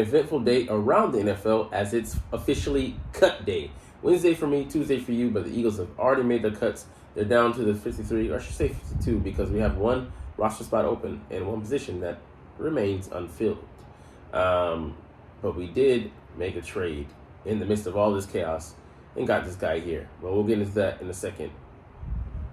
eventful day around the NFL as it's officially cut day. Wednesday for me, Tuesday for you, but the Eagles have already made their cuts. They're down to the 53, or I should say 52, because we have one roster spot open and one position that remains unfilled. But we did make a trade in the midst of all this chaos and got this guy here. But we'll get into that in a second.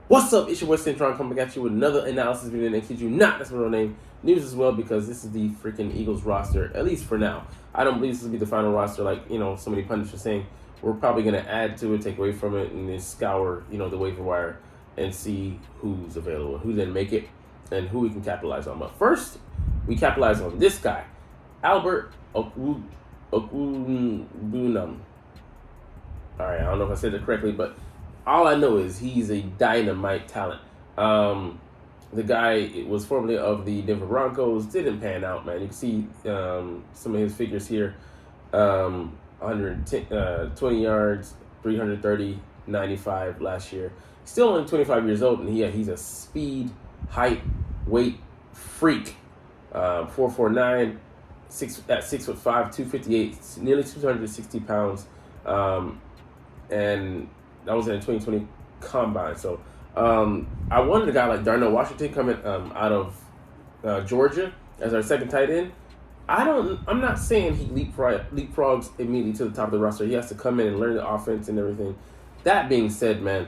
What's up? It's your boy Cintron coming at you with another analysis video. And kid you not, that's my real name. News as well, because this is the freaking Eagles roster, at least for now. I don't believe this will be the final roster, like, so many pundits are saying. We're probably going to add to it, take away from it, and then scour, the waiver wire and see who's available, who didn't make it, and who we can capitalize on. But first, we capitalize on this guy, Albert Okwununam. All right, I don't know if I said it correctly, but all I know is he's a dynamite talent. The guy was formerly of the Denver Broncos, didn't pan out, man. You can see some of his figures here. 120 yards, 330, 95 last year. Still only 25 years old, and he's a speed, height, weight freak. 4'9", at 6'5", 258, nearly 260 pounds. And that was in a 2020 combine. So I wanted a guy like Darnell Washington coming out of Georgia as our second tight end. I'm not saying he leapfrogs immediately to the top of the roster. He has to come in and learn the offense and everything. That being said, man,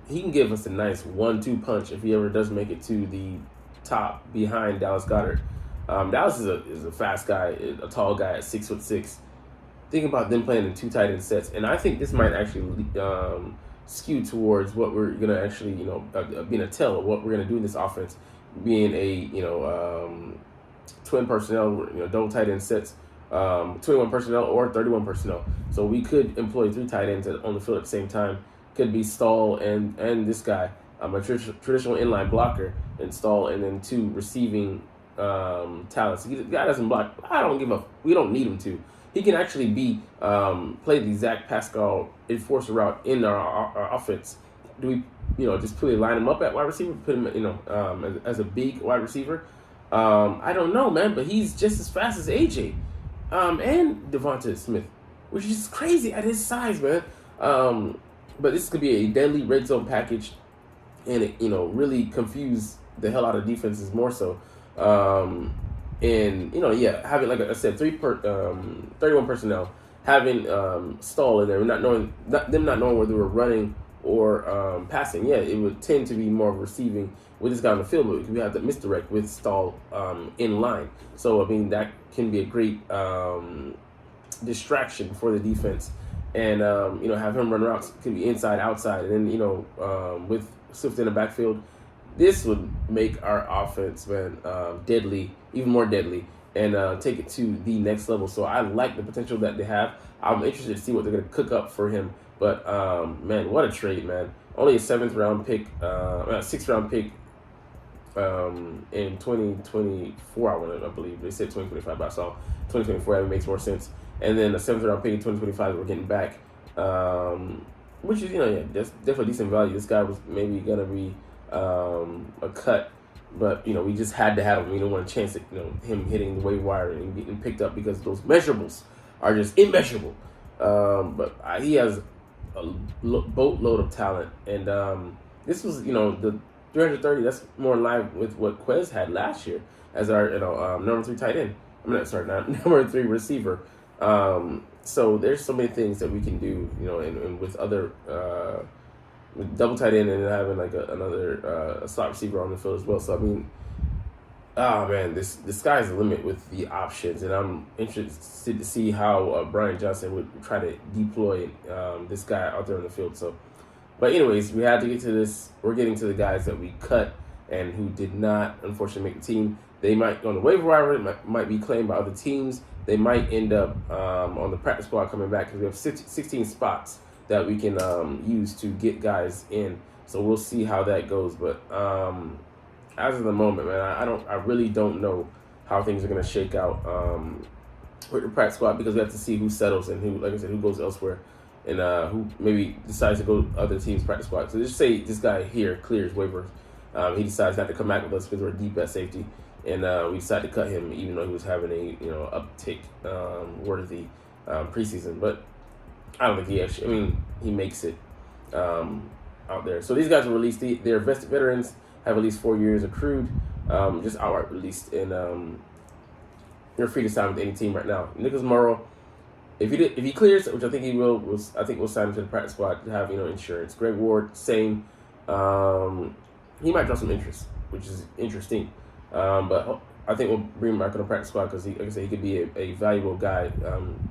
he can give us a nice 1-2 punch if he ever does make it to the top behind Dallas Goedert. Dallas is a fast guy, a tall guy at 6'6". Thinking about them playing in two tight end sets, and I think this might actually skew towards what we're gonna actually, being a tell of what we're gonna do in this offense, being a twin personnel, double tight end sets, 21 personnel or 31 personnel. So we could employ three tight ends on the field at the same time. Could be Stahl and this guy, a traditional inline blocker, and Stahl, and then two receiving talents. The guy doesn't block. I don't give a. We don't need him to. He can actually be play the Zach Pascal enforcer route in our offense. Do we, just purely line him up at wide receiver, put him, as a big wide receiver? I don't know, man, but he's just as fast as AJ, and Devonta Smith, which is crazy at his size, man. But this could be a deadly red zone package, and it, really confuse the hell out of defenses more so. And having, like I said, 31 personnel, having Stahl in there, them not knowing whether they were running or passing. Yeah, it would tend to be more receiving with this guy on the field, but we have the misdirect with Stahl in line. So I mean that can be a great distraction for the defense, and have him run routes, can be inside, outside, and then with Swift in the backfield. This would make our offense, man, deadly, even more deadly, and take it to the next level. So I like the potential that they have. I'm interested to see what they're going to cook up for him. But, man, what a trade, man. Only a 6th round pick in 2024, I believe. They said 2025, but I saw 2024. That makes more sense. And then a 7th round pick in 2025 we're getting back, which is, that's definitely decent value. This guy was maybe going to be a cut, but we just had to have him. We don't want a chance at him hitting the waiver wire and getting picked up, because those measurables are just immeasurable. But he has a boatload of talent, and this was the 330. That's more in line with what Quez had last year as our number 3 tight end. Not number 3 receiver. So there's so many things that we can do, and with other. With double tight end and having like another slot receiver on the field as well. So I mean, the sky's the limit with the options, and I'm interested to see how Brian Johnson would try to deploy this guy out there on the field. So, but anyways, we had to get to this. We're getting to the guys that we cut and who did not, unfortunately, make the team. They might go on the waiver wire, might be claimed by other teams. They might end up on the practice squad coming back, because we have 16 spots that we can use to get guys in. So we'll see how that goes. But as of the moment, man, I really don't know how things are going to shake out with the practice squad, because we have to see who settles and who, like I said, who goes elsewhere, and who maybe decides to go to other teams' practice squad. So just say this guy here clears waivers. He decides not to come back with us because we're deep at safety. and we decided to cut him, even though he was having a uptick worthy preseason. But I don't think he actually. I mean, he makes it out there. So these guys were released. They're vested veterans, have at least 4 years accrued, just outright released, and they're free to sign with any team right now. Nicholas Morrow, if he clears, which I think he will, we'll sign him to the practice squad to have insurance. Greg Ward, same. He might draw some interest, which is interesting. But I think we'll bring him back on the practice squad because, like I said, he could be a valuable guy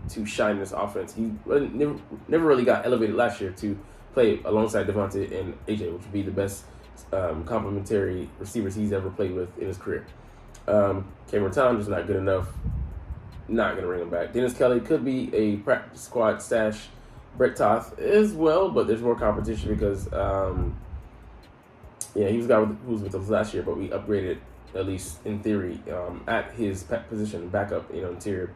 to shine in this offense. He never really got elevated last year to play alongside Devontae and AJ, which would be the best complementary receivers he's ever played with in his career. Cameron Tom just not good enough. Not going to bring him back. Dennis Kelly could be a practice squad stash. Brett Toth as well, but there's more competition because, he was a guy who was with us last year, but we upgraded, at least in theory, at his position, backup, interior.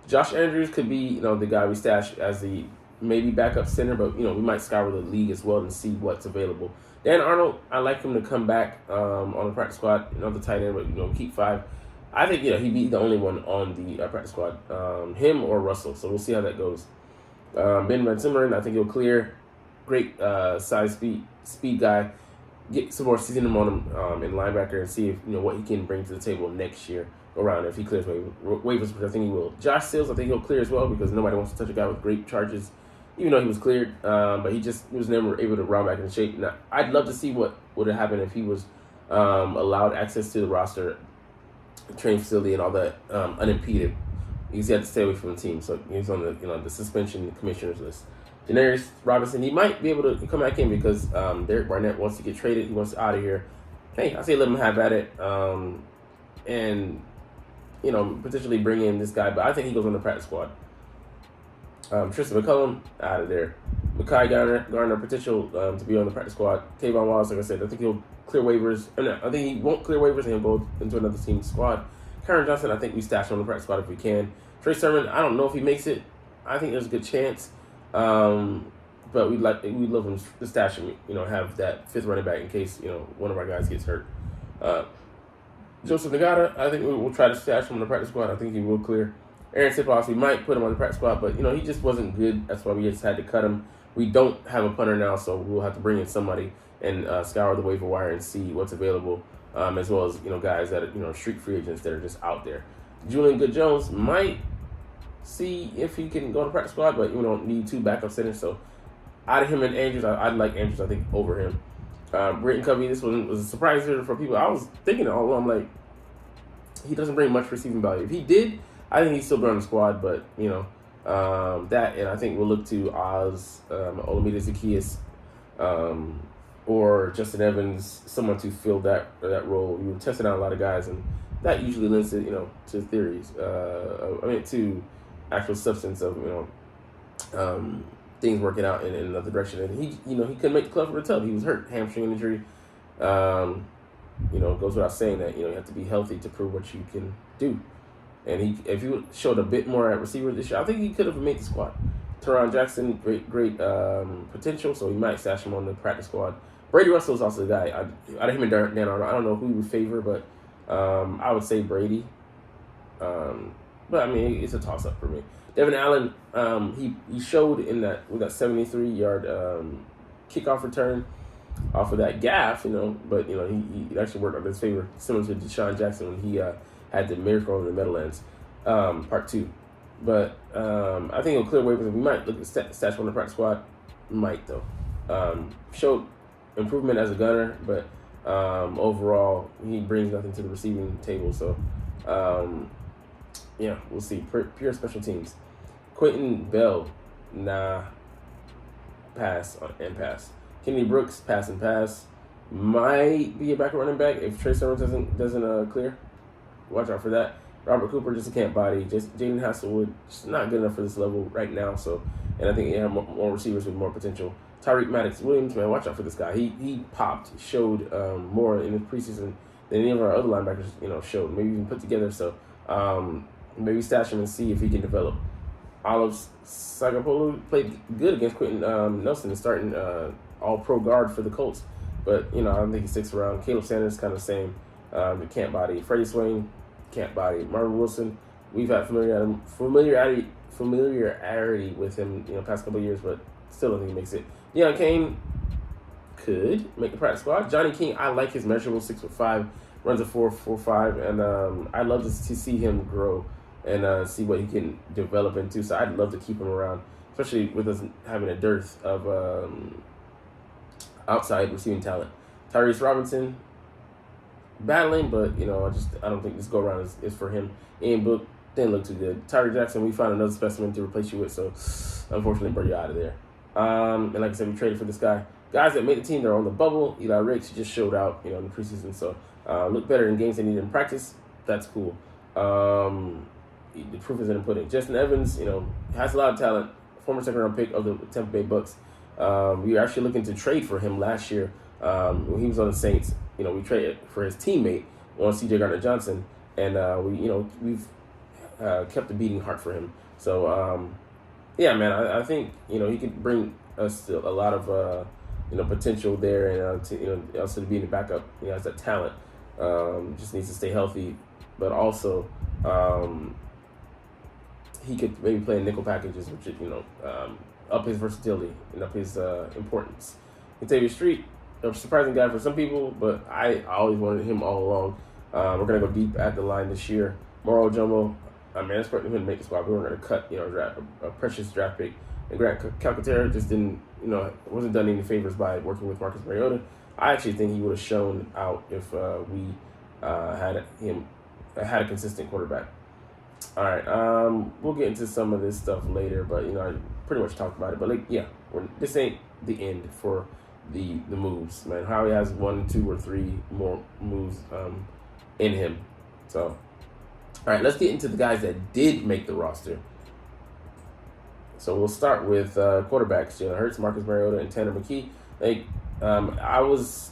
Josh Andrews could be, the guy we stash as the maybe backup center, but, we might scour the league as well and see what's available. Dan Arnold, I like him to come back on the practice squad, the tight end, but, keep 5. I think, he'd be the only one on the practice squad, him or Russell, so we'll see how that goes. Ben Van Simmeren, I think he'll clear. Great size, speed guy. Get some more seasoning on him in linebacker and see if what he can bring to the table next year around if he clears waivers, which I think he will. Josh Sills, I think he'll clear as well because nobody wants to touch a guy with great charges, even though he was cleared. But he was never able to round back in shape. Now, I'd love to see what would have happened if he was allowed access to the roster, training facility, and all that unimpeded. He had to stay away from the team, so he was on the suspension commissioner's list. Denarius Robinson, he might be able to come back in because Derek Barnett wants to get traded. He wants out of here. Hey, I say let him have at it, and potentially bring in this guy. But I think he goes on the practice squad. Tristan McCullum out of there. Mekhi Garner potential to be on the practice squad. Tavon Wallace, like I said, I think he'll clear waivers. I think he won't clear waivers and he'll go into another team's squad. Karen Johnson, I think we stash him on the practice squad if we can. Trey Sermon, I don't know if he makes it. I think there's a good chance. But we'd love him to stash him, have that 5th running back in case, one of our guys gets hurt. Joseph Nagata, I think we'll try to stash him on the practice squad. I think he will clear. Aaron Siposs, we might put him on the practice squad, but, he just wasn't good. That's why we just had to cut him. We don't have a punter now, so we'll have to bring in somebody and scour the waiver wire and see what's available, as well as, guys that are, street free agents that are just out there. Julian Good-Jones might see if he can go to practice squad, but we don't need 2 backup centers. So out of him and Andrews, I'd like Andrews, I think, over him. Britton Covey, this one was a surprise for people. I was thinking all along, like, he doesn't bring much receiving value. If he did, I think he'd still be on the squad, but, that, and I think we'll look to Oz, Olamide Zaccheaus, or Justin Evans, someone to fill that role. We were testing out a lot of guys, and that usually lends to, to theories. To actual substance of, things working out in another direction. And he couldn't make the club for the tub. He was hurt, hamstring injury. Goes without saying that, you have to be healthy to prove what you can do. And if he showed a bit more at receiver this year, I think he could have made the squad. Teron Jackson, great potential, so he might stash him on the practice squad. Brady Russell is also the guy. Out of him and Dan Arnold, I don't know who we would favor, but I would say Brady. But it's a toss-up for me. Devin Allen, he showed with that 73-yard kickoff return off of that gaff, but he actually worked on his favor, similar to Deshaun Jackson when he had the miracle in the Meadowlands, part 2. But I think he'll clear waivers. We might look at stash on the practice squad. Might though. Showed improvement as a gunner, but overall he brings nothing to the receiving table. So we'll see. Pure special teams. Quentin Bell, pass and pass. Kennedy Brooks, pass and pass. Might be a backup running back if Trey Sermon doesn't clear. Watch out for that. Robert Cooper, just a camp body. Just Jaden Hasselwood, just not good enough for this level right now. So, and I think you have more receivers with more potential. Tyreek Maddox-Williams, man, watch out for this guy. He popped, showed more in the preseason than any of our other linebackers, showed. Maybe even put together. So, maybe stash him and see if he can develop. Olives Sagapolu played good against Quentin Nelson, starting all-pro guard for the Colts. But, I don't think he sticks around. Caleb Sanders, kind of same. Can't body. Freddie Swain, can't body. Marvin Wilson, we've had familiarity with him, past couple of years, but still don't think he makes it. Deion Kane could make the practice squad. Johnny King, I like his measurable, 6'5", runs a 4.45, and I'd love to see him grow and see what he can develop into. So I'd love to keep him around, especially with us having a dearth of outside receiving talent. Tyrese Robinson, battling, but I don't think this go around is for him. Ian Book didn't look too good. Tyree Jackson, we found another specimen to replace you with, so unfortunately, brought you out of there. And like I said, we traded for this guy. Guys that made the team, they're on the bubble. Eli Ricks just showed out, in the preseason, so look better in games than he did in practice. That's cool. The proof is in the pudding. Justin Evans, has a lot of talent. Former second-round pick of the Tampa Bay Bucks. We were actually looking to trade for him last year when he was on the Saints. We traded for his teammate on C.J. Gardner-Johnson, and we've kept the beating heart for him. So yeah, man, I think he could bring us a lot of potential there, and to, also to be in the backup, as a talent. Just needs to stay healthy, but also he could maybe play in nickel packages, which up his versatility and up his importance. Contavious Street, a surprising guy for some people, but I always wanted him all along. We're gonna go deep at the line this year. Moro Jumbo, I expect him to make the squad. We were gonna cut a precious draft pick, and Grant Calcaterra just didn't wasn't done any favors by working with Marcus Mariota. I actually think he would have shown out if we had a consistent quarterback. All right, we'll get into some of this stuff later, but I pretty much talked about it. But this ain't the end for the moves, man. Howie has 1, 2, or 3 more moves in him. So, all right, let's get into the guys that did make the roster. So we'll start with quarterbacks: Jalen Hurts, Marcus Mariota, and Tanner McKee. I was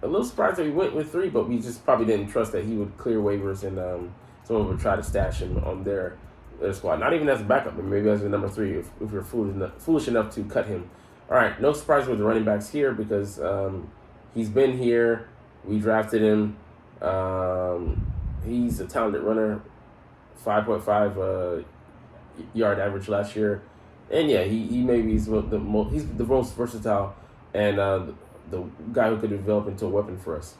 a little surprised that we went with 3, but we just probably didn't trust that he would clear waivers and someone would try to stash him on their squad. Not even as a backup, but maybe as a number 3 if you're foolish enough to cut him. All right, no surprise with the running backs here because he's been here. We drafted him. He's a talented runner, 5.5 yard average last year, and yeah, he maybe he's the most versatile and the guy who could develop into a weapon for us.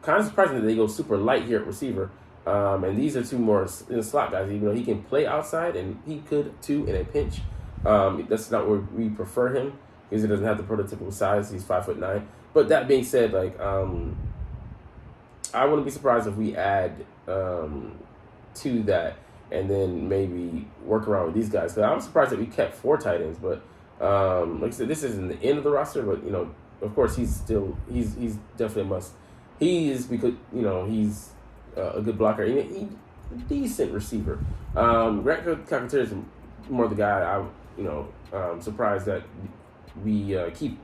Kind of surprising that they go super light here at receiver. And these are 2 more slot guys, even though he can play outside, and he could too in a pinch. That's not where we prefer him because he doesn't have the prototypical size. He's 5'9". But that being said, I wouldn't be surprised if we add to that and then maybe work around with these guys. Because I'm surprised that we kept 4 tight ends. But like I said, this isn't the end of the roster. But of course, he's definitely a must. He is because he's a good blocker. He's a decent receiver. Grant Calcaterra is more the guy I'm surprised that we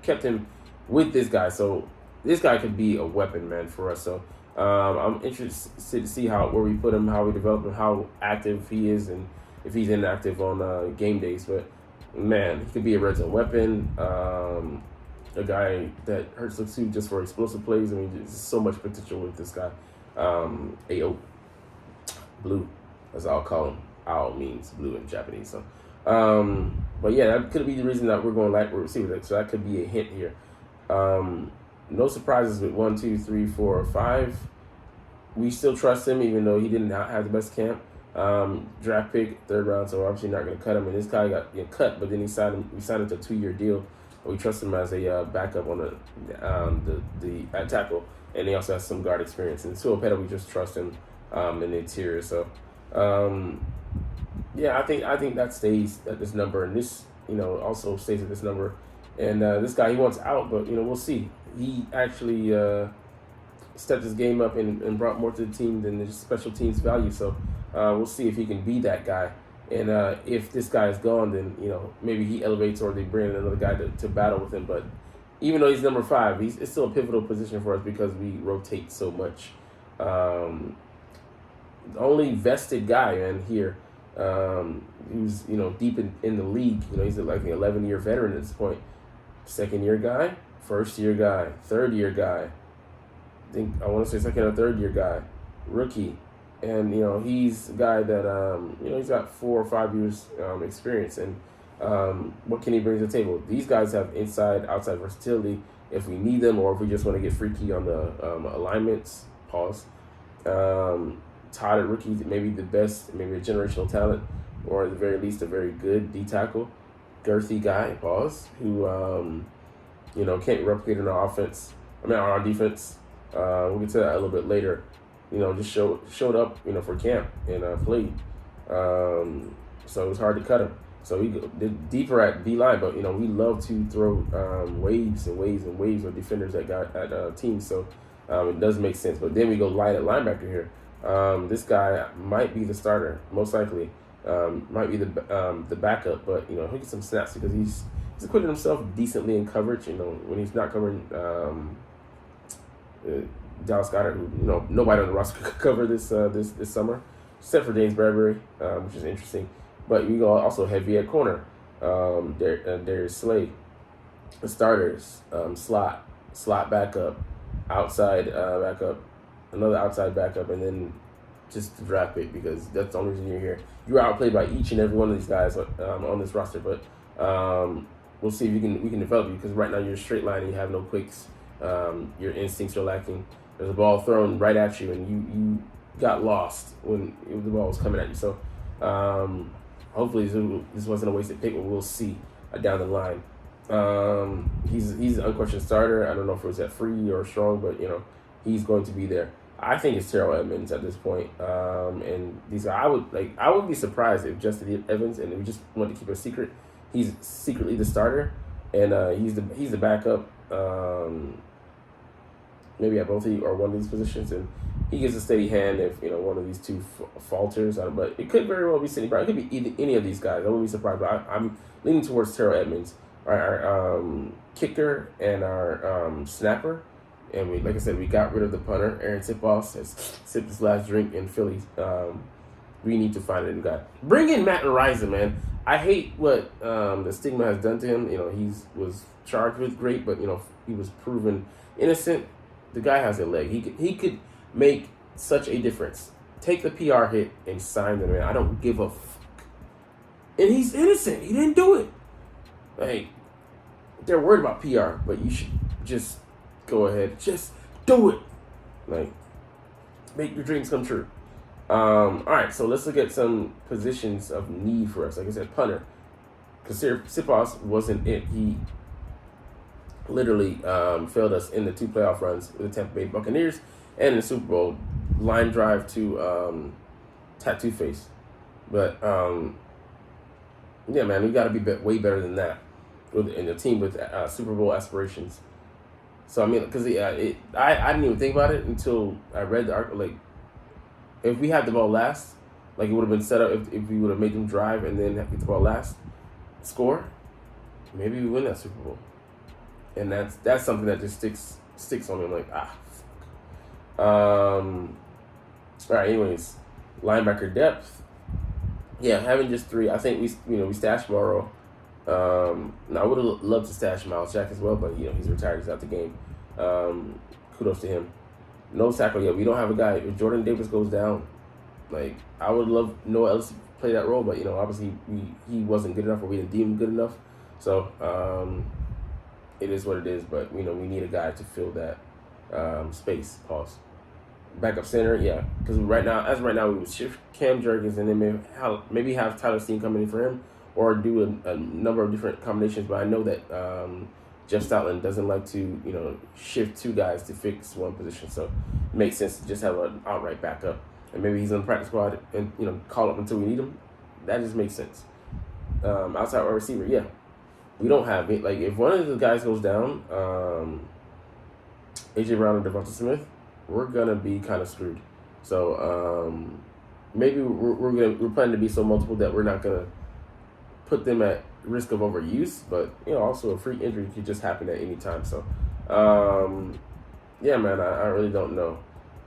kept him with this guy. So this guy could be a weapon, man, for us. So I'm interested to see where we put him, how we develop him, how active he is, and if he's inactive on game days. But man, he could be a red zone weapon. A guy that Hurts looks to just for explosive plays. There's so much potential with this guy. AO, blue, as I'll call him. Ao means blue in Japanese. So, but yeah, that could be the reason that we're going light receiver. So that could be a hint here. No surprises with 1, 2, 3, 4, 5. We still trust him, even though he didn't have the best camp. Draft pick, 3rd round, so we're obviously not going to cut him. And this guy got cut, but then we signed him to a 2-year deal. We trust him as a backup on the at tackle, and he also has some guard experience. And Suopeta, we just trust him in the interior. So, yeah, I think that stays at this number, and this also stays at this number. And this guy, he wants out, but we'll see. He actually stepped his game up and brought more to the team than the special teams value. So we'll see if he can be that guy. And if this guy is gone, then maybe he elevates or they bring in another guy to battle with him. But even though he's number 5, it's still a pivotal position for us because we rotate so much. The only vested guy here who's deep in the league. He's like an 11-year veteran at this point. 2nd-year guy, 1st-year guy, 3rd-year guy. think I want to say second or third year guy, rookie, and he's a guy that he's got 4 or 5 years experience, and what can he bring to the table? These guys have inside outside versatility if we need them, or if we just want to get freaky on the alignments. Pause. Touted rookie, maybe the best, maybe a generational talent, or at the very least a very good D tackle, girthy guy. Pause. Who can't replicate in our offense. On our defense. We'll get to that a little bit later. Just showed up, for camp and played. So it was hard to cut him. So we did deeper at D line, but we love to throw waves and waves and waves of defenders that got at teams. So it does make sense. But then we go light at linebacker here. This guy might be the starter, most likely. Might be the backup, but he'll get some snaps because he's acquitted himself decently in coverage. When he's not covering Dallas Goedert, who nobody on the roster could cover this summer, except for James Bradbury, which is interesting. But we go also heavy at corner. Darius Slay, the starters, slot backup, outside backup, another outside backup, and then just the draft pick because that's the only reason you're here. You're outplayed by each and every one of these guys on this roster, but we'll see if we can develop you because right now you're a straight line and you have no quicks. Your instincts are lacking. There's a ball thrown right at you, and you got lost when the ball was coming at you. So hopefully this wasn't a wasted pick, but we'll see down the line. He's an unquestioned starter. I don't know if it was at free or strong, but he's going to be there. I think it's Terrell Edmonds at this point. And these guys, I would be surprised if Justin Evans, and we just want to keep it a secret, he's secretly the starter, and he's the backup. Maybe at both or one of these positions, and he gives a steady hand if one of these two falters. But it could very well be Sidney Brown. It could be any of these guys. I wouldn't be surprised. But I'm leaning towards Terrell Edmonds, our kicker and our snapper. And we got rid of the punter. Aaron Tipoff has sipped his last drink in Philly. We need to find a new guy. Bring in Matt Risen, man. I hate what the stigma has done to him. He was charged with rape, but he was proven innocent. The guy has a leg. He could make such a difference. Take the PR hit and sign the man. I don't give a fuck. And he's innocent. He didn't do it. They're worried about PR, but you should just go ahead. Just do it. Make your dreams come true. All right, so let's look at some positions of need for us. Like I said, punter. Because Sipos wasn't it. He literally failed us in the 2 playoff runs with the Tampa Bay Buccaneers and in the Super Bowl. Line drive to tattoo face. But, yeah, man, we got to be way better than that in a team with Super Bowl aspirations. So, because I didn't even think about it until I read the article. If we had the ball last, it would have been set up if we would have made them drive and then get the ball last, score, maybe we win that Super Bowl. And that's something that just sticks on me. I'm fuck. All right, anyways, linebacker depth. Yeah, having just 3. I think we stashed Morrow. Now I would have loved to stash Miles Jack as well, but he's retired. He's out the game. Kudos to him. No tackle yet. We don't have a guy. If Jordan Davis goes down, I would love Noah Ellis to play that role, but obviously he wasn't good enough, or we didn't deem him good enough. So it is what it is. But we need a guy to fill that space. Pause. Backup center, yeah. Because right now we would shift Cam Jurgens and then maybe have Tyler Steen coming in for him, or do a number of different combinations. But I know that Jeff Stoutland doesn't like to shift 2 guys to fix one position. So it makes sense to just have an outright backup. And maybe he's on the practice squad and call up until we need him. That just makes sense. Outside wide receiver, yeah. We don't have it. If one of the guys goes down, AJ Brown and Devonta Smith, we're gonna be kind of screwed. So maybe we're planning to be so multiple that we're not gonna put them at risk of overuse. But also a freak injury could just happen at any time. So yeah, man, I really don't know.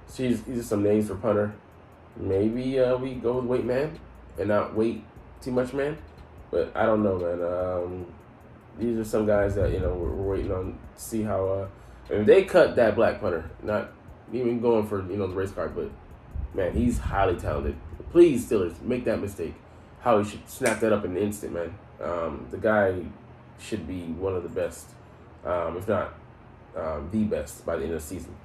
So these are some names for punter. Maybe we go with weight man and not weight too much man. But I don't know, man. These are some guys that we're waiting on to see how. If they cut that black punter, not even going for the race card, but man, he's highly talented. Please, Steelers, make that mistake. Howie should snap that up in an instant, man. The guy should be one of the best, if not the best, by the end of the season.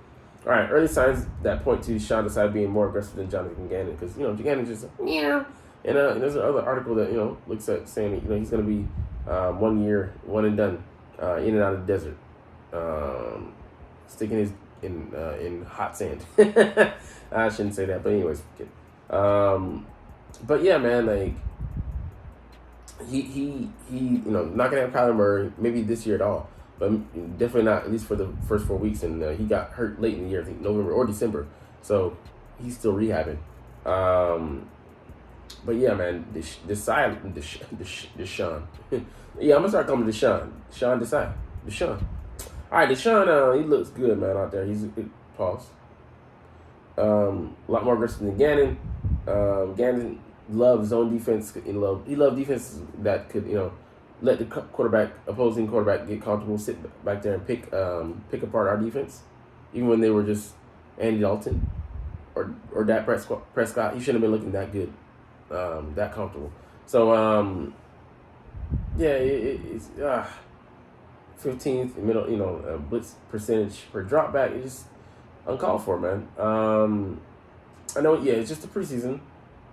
All right, early signs that point to Sean Desai being more aggressive than Jonathan Gannon, because Gannon just yeah. And there's another article that looks at saying he's going to be 1 year, one and done, in and out of the desert, sticking his in hot sand. I shouldn't say that, but anyways, but yeah, man, like he not gonna have Kyler Murray maybe this year at all, but definitely not at least for the first 4 weeks, and he got hurt late in the year, I think November or December, so he's still rehabbing. But yeah, man, Desai. Yeah, I'm gonna start calling him Deshaun Desai. Deshaun. All right, Deshaun, he looks good, man, out there. He's pause. A lot more aggressive than Gannon. Gannon loves zone defense. He loved defenses that could, let the opposing quarterback get comfortable, sit back there and pick apart our defense, even when they were just Andy Dalton or Dak Prescott. He shouldn't have been looking that good, that comfortable. So yeah, it's 15th middle, blitz percentage per drop back. It's just uncalled for, man. I know, yeah, it's just a preseason,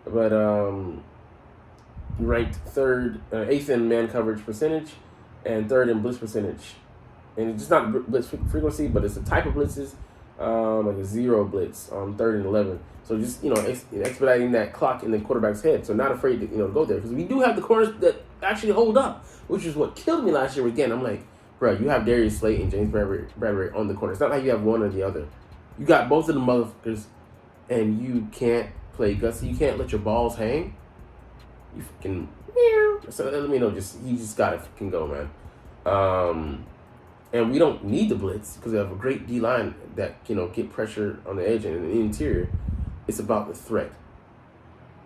but ranked eighth in man coverage percentage, and third in blitz percentage. And it's just not blitz frequency, but it's a type of blitzes, like a zero blitz on 3rd and 11. So just expediting that clock in the quarterback's head. So not afraid to go there, because we do have the corners that actually hold up, which is what killed me last year again. I'm like, bro, you have Darius Slate and James Bradbury on the corner. It's not like you have one or the other. You got both of the motherfuckers, and you can't play gutsy. You can't let your balls hang. You fucking so let me know. You just gotta fucking go, man. And we don't need the blitz because we have a great D line that get pressure on the edge and in the interior. It's about the threat.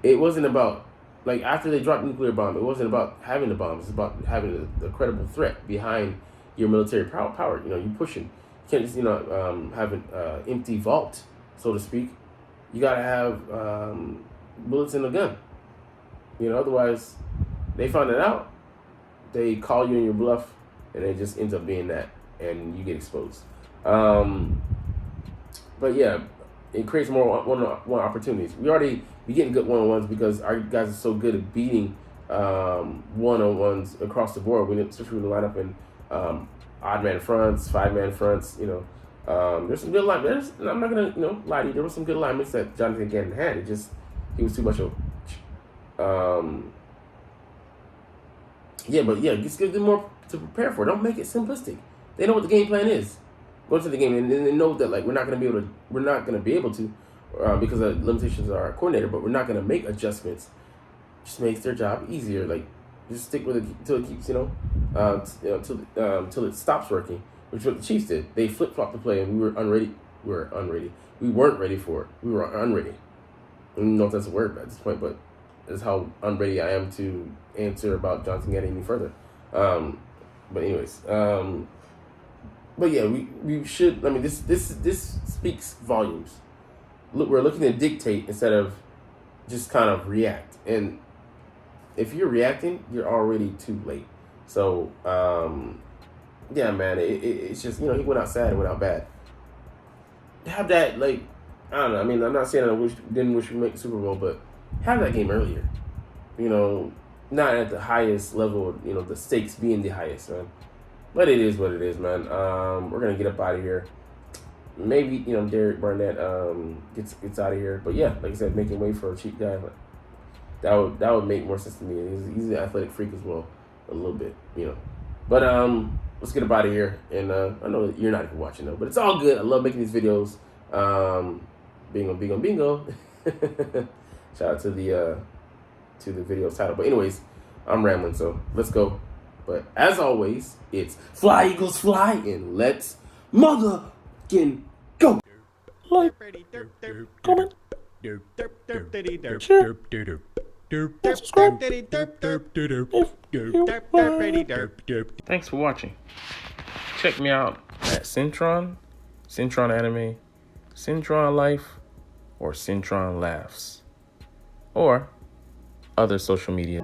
It wasn't about after they dropped nuclear bomb. It wasn't about having the bomb. It's about having a credible threat behind your military power. You pushing. You can't just have an empty vault, so to speak. You gotta have bullets in the gun. Otherwise, they find it out. They call you in your bluff, and it just ends up being that, and you get exposed. But yeah, it creates more one opportunities. We getting good one-on-ones because our guys are so good at beating one-on-ones across the board. Especially when we line up in odd man fronts, 5-man fronts. There's some good alignments. I'm not gonna lie to you. There were some good alignments that Jonathan Gannon had. He was too much of. Just give them more to prepare for. Don't make it simplistic. They know what the game plan is. Go to the game and they know that we're not gonna be able to, because of limitations of our coordinator. But we're not gonna make adjustments. Just makes their job easier. Just stick with it until it keeps till it stops working. Which is what the Chiefs did. They flip-flopped the play, and we were unready. We weren't ready for it. We were unready. I don't know if that's a word at this point, but that's how unready I am to answer about Jonathan Gannon any further. But anyways, but yeah, we should. I mean, this speaks volumes. Look, we're looking to dictate instead of just kind of react. And if you're reacting, you're already too late. So, yeah, man, it's just, he went out sad and went out bad. Have that, I don't know. I mean, I'm not saying didn't wish we make the Super Bowl, but have that game earlier. Not at the highest level, the stakes being the highest, man. But it is what it is, man. We're going to get up out of here. Maybe, Derek Barnett gets out of here. But yeah, like I said, making way for a cheap guy. But that would make more sense to me. He's an athletic freak as well, a little bit, But let's get up out of here. And I know that you're not even watching though, but it's all good. I love making these videos. Bingo. Shout out to the video title. But anyways, I'm rambling, so let's go. But as always, it's fly Eagles fly, and let's motherfucking go. Like, comment, share, subscribe Thanks for watching. Check me out at Cintron Anime, Cintron Life or Cintron Laughs, or other social media.